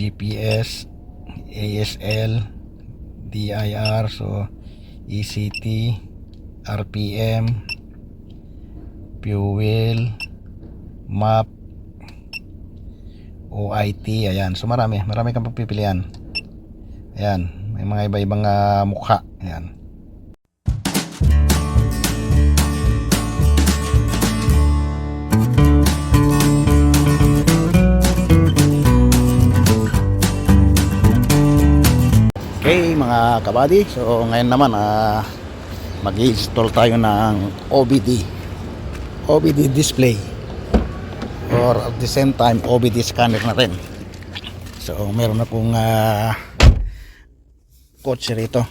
GPS, ASL, DIR, so ECT, RPM, fuel, map, OIT. Ayan, so marami kang pagpipilian. Ayan, may mga iba-ibang mukha. Ayan. Okay mga kabady, so ngayon naman mag-i-install tayo ng OBD display, or at the same time OBD scanner na rin. So meron na pong kotse rito,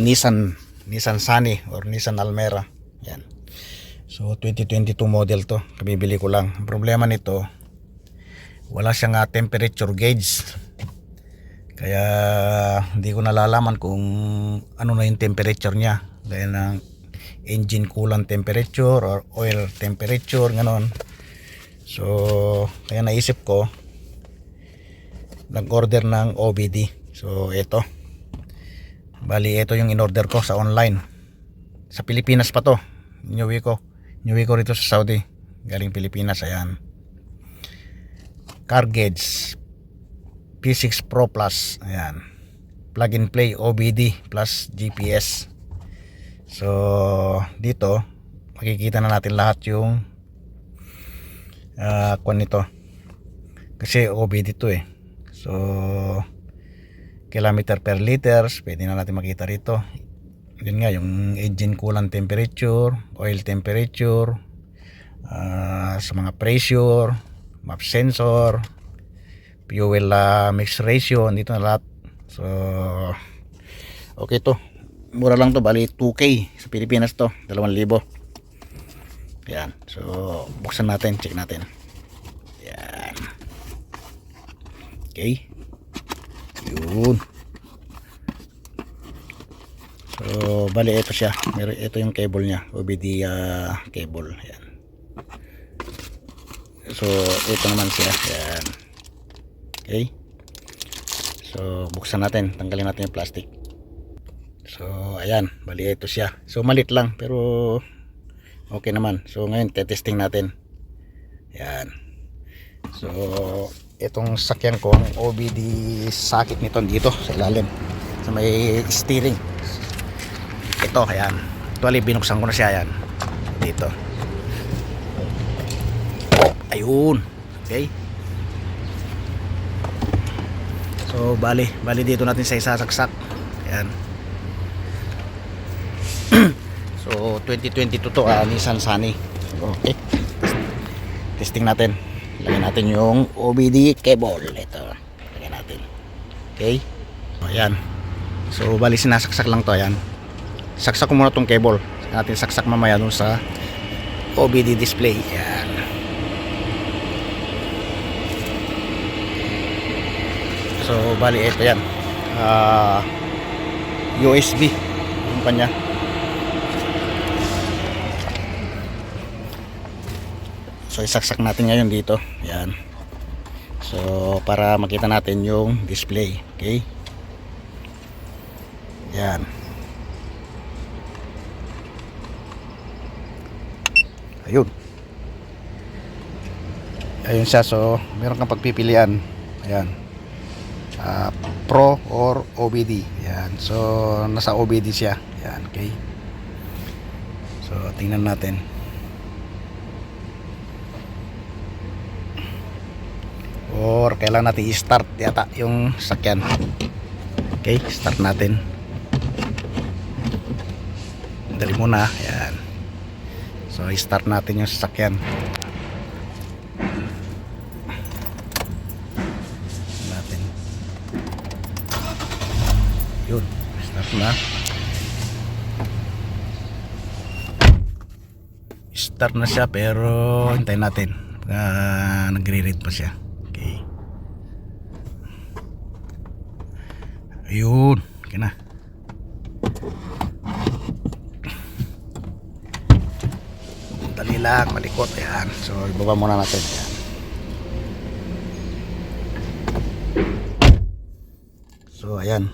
Nissan Sunny or Nissan Almera. Yan. So 2022 model to, kabibili ko lang. Ang problema nito, wala siyang temperature gauge, kaya hindi ko nalalaman kung ano na yung temperature niya, dahil ng engine coolant temperature or oil temperature, ganon. So kaya naisip ko nag-order ng OBD. So ito, bali ito yung in-order ko sa online. Sa Pilipinas pa to, inuwi ko rito sa Saudi, galing Pilipinas. Ayan, car gauge P6 Pro Plus. Ayan, plug and play OBD plus GPS. So dito makikita na natin lahat yung kwan nito, kasi OBD to eh. So kilometer per liters, pwede na natin makita rito. Yun nga, yung engine coolant temperature, oil temperature, sa mga pressure, map sensor, fuel mix ratio, andito na lahat. So okay to, mura lang to, bali 2K sa Pilipinas to, 2,000. Yan, so buksan natin, check natin. Yan, okay, yun. So bali ito siya, ito yung cable nya, OBD cable. Yan. So ito naman siya. Yan. Okay, so buksan natin, tanggalin natin yung plastic. So ayan, bali ito siya. So malit lang pero okay naman. So ngayon testing natin. Yan. So itong sakyan ko, ang OBD socket nito dito sa ilalim, sa may steering. Ito, ayan. Actually binuksan ko na siya. Ayan, dito. Ayun. Okay. So bali dito natin sa isasaksak. Ayan. So 2022 to, Nissan Sunny. Okay, testing natin. Lagyan natin yung OBD cable. Ito, lagyan natin. Okay, ayan. So bali sinasaksak lang to. Ayan, saksak ko muna tong cable, natin saksak mamaya dun sa OBD display. Ayan. So bali ito yan, USB yung kanya. So isaksak natin ngayon dito. Yan. So para makita natin yung display. Okay, yan. Ayun, ayun siya. So meron kang pagpipilian. Ayan, Pro or OBD. Yan. So nasa OBD siya. Yan. Okay, so tingnan natin. Or kailangan natin i-start yata yung sakyan. Okay, start natin. Dali muna. Yan. So i-start natin yung sasakyan. Natin. Yun, start na. Start na siya, pero hintayin natin. Nagre-read pa siya. Okay. Ayun, okay na. Dali lang, malikot. Ayan. So ibaba muna natin. Ayan. So ayan.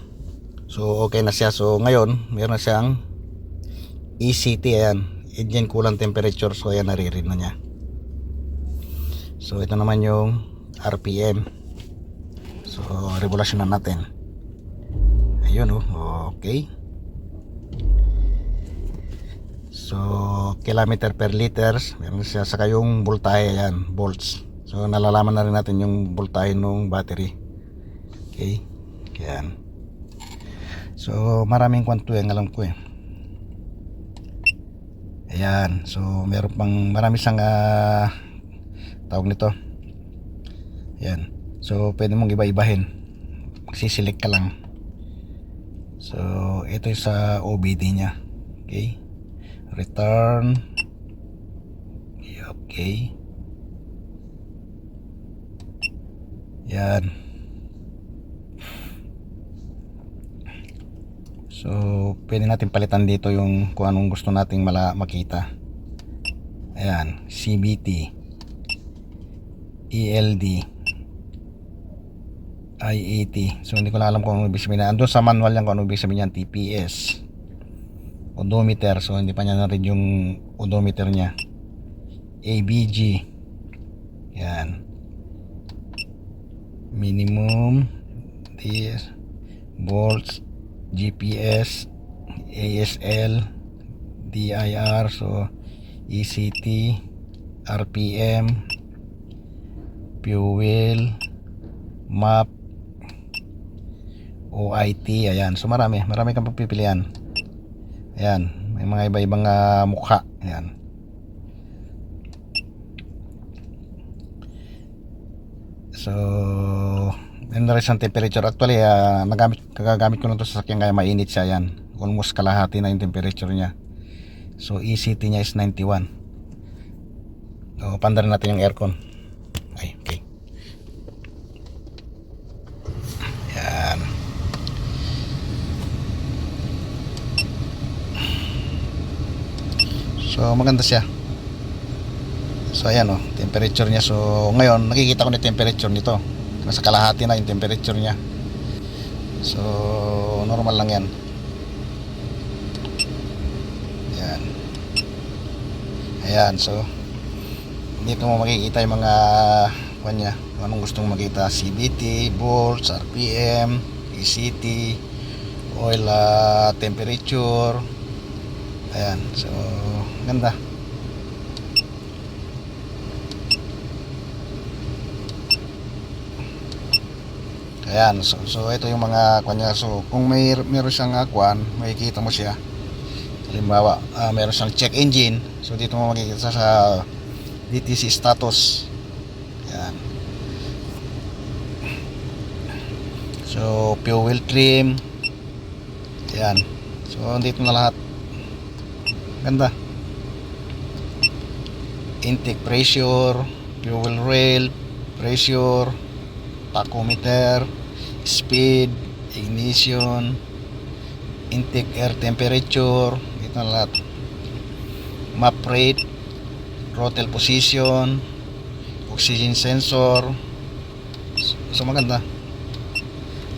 So okay na siya. So ngayon meron na siyang ECT. Ayan, engine coolant temperature. So ayan, naririn na niya. So ito naman yung RPM. So revolusyon na natin. Ayun, okay. So kilometer per liters meron siya, saka yung voltahe. Ayan, volts. So nalalaman na rin natin yung voltahe ng battery. Okay, ayan. So maraming kwanto yung alam ko eh. Ayan, so meron pang marami siyang tawag nito. Ayan, so pwede mong iba-ibahin, magsisilik ka lang. So ito yung sa OBD nya. Okay, return. Okay, yan. So pwede natin palitan dito yung kung anong gusto nating makita. Ayan, CBT, ELD, IAT. So hindi ko na alam kung ano ibig sabihin. Andun sa manual yan kung ano ibig sabihin yan. TPS, odometer. So hindi pa niya na rin yung odometer nya. ABG, yan, minimum DS, volts, GPS, ASL, DIR. So ECT, RPM, fuel, map, OIT. Ayan, so marami kang pagpipilian. Ayan, may mga iba-ibang mukha. Ayan. So meron na rin siyang temperature. Actually kagagamit ko na ito sa sasakyan, kaya mainit siya. Yan, almost kalahati na yung temperature nya. So ECT nya is 91. So pandarin natin yung aircon. Ay, okay. Yan. So maganda siya. So ayan, temperature niya. So ngayon nakikita ko na temperature nito. Nasa kalahati na yung temperature niya. So normal lang yan. Ayan. Ayan, so dito mo makikita yung mga kanya, kung anong gustong makita. CVT, volts, RPM, ECT, oil temperature. Ayan, so ganda. Ayan, so ito yung mga kanya. So kung meron siyang kwan, makikita mo siya. Halimbawa, meron siyang check engine. So dito mo makikita sa DTC status. Ayan. So fuel trim. Ayan. So dito na lahat. Ganda. Intake pressure, fuel rail pressure, tachometer, speed, ignition, intake air temperature. Dito na lahat. Map rate, throttle position, oxygen sensor. So maganda.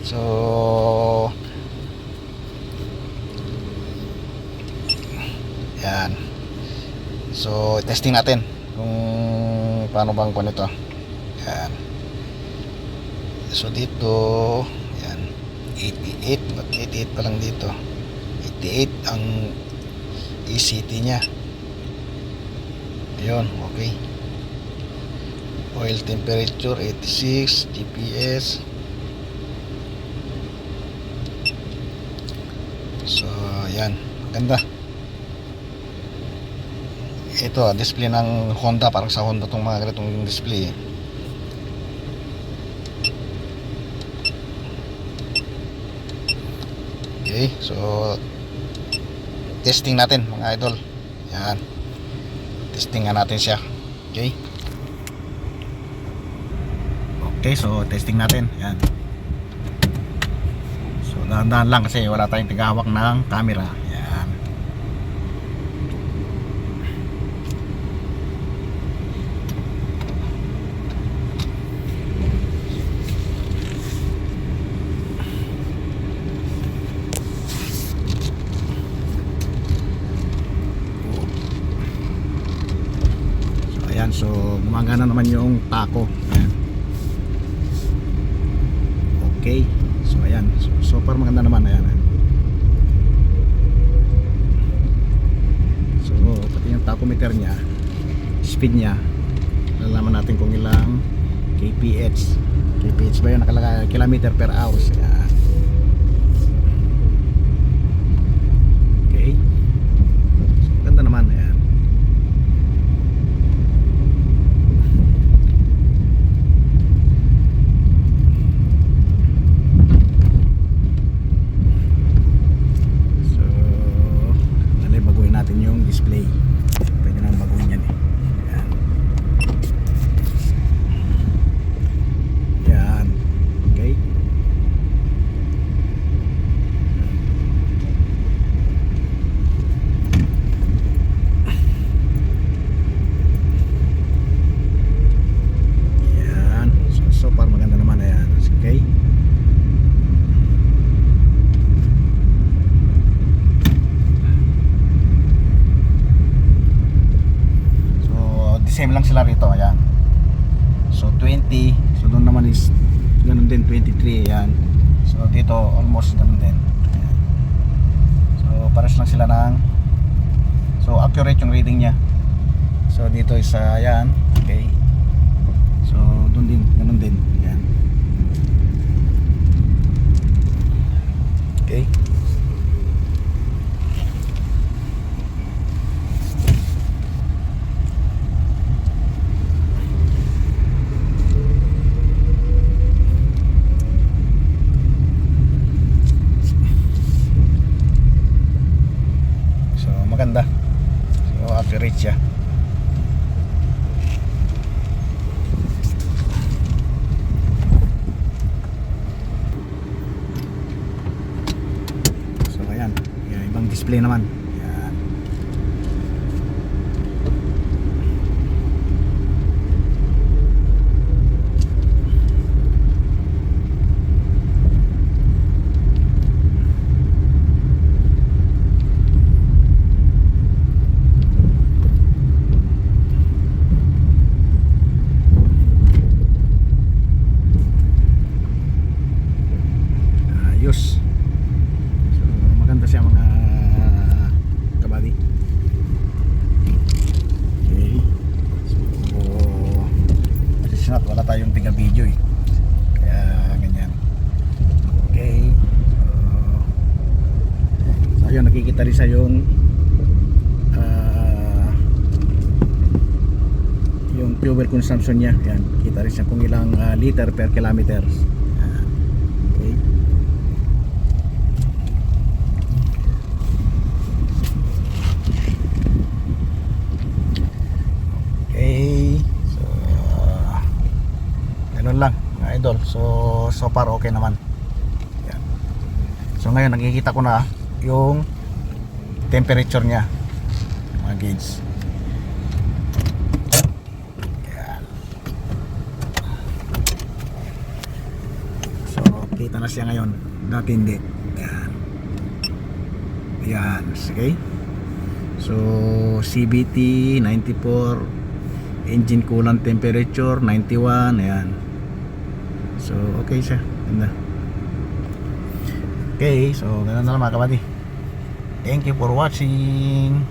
So yan. So testing natin kung paano bang kuno ito. Yan. So dito, yan, 88, but 88 pa lang dito. 88 ang ECT nya. Ayun, okay. Oil temperature 86, GPS. So yan, ganda. Ito display ng Honda, parang sa Honda tong mga ganitong display. Okay, so testing natin mga idol. Yan, testing nga natin siya. Okay, okay, so testing natin. Yan, so dahan-dahan lang kasi wala tayong tigahawak ng camera. Yan. gumagana naman yung taco. Ayan. Okay, so ayan, so far maganda naman. Ayan, ayan. So pati yung tachometer nya, speed nya, lalaman natin kung ilang kph ba yun, nakalagay kilometer per hour. Ayan. Okay, so maganda naman. Ayan. Natin yung display, pwede nang baguhin yan eh. Yan, okay. Yan, so far maganda naman. Ayan, okay. Same lang sila rito. Ayan, so 20, so doon naman is ganun din, 23. Ayan, so dito almost ganun din. Ayan. So pares lang sila ng, so accurate yung reading nya. So dito is ayan, okay. So doon din, ganun din. Ayan. Okay. Maganda, so accurate siya. So ayan, ibang display naman. Ayan. So maganda siya mga kabady. Okay, so additional, wala tayong tiga video eh, kaya ganyan. Okay, so ayun, nakikita rin sa yung fuel consumption nya. Yan, kita rin siya kung ilang liter per kilometer. Lang mga idol, so far okay naman. Yan. So ngayon nakikita ko na yung temperature nya, mga gauge. Yan. So kita na siya ngayon, dati hindi. Yan. Yan, okay. So CVT 94, engine coolant temperature 91. Ayan. So okay siya, ganda. Okay, so ganun na lang mga kabady. Thank you for watching.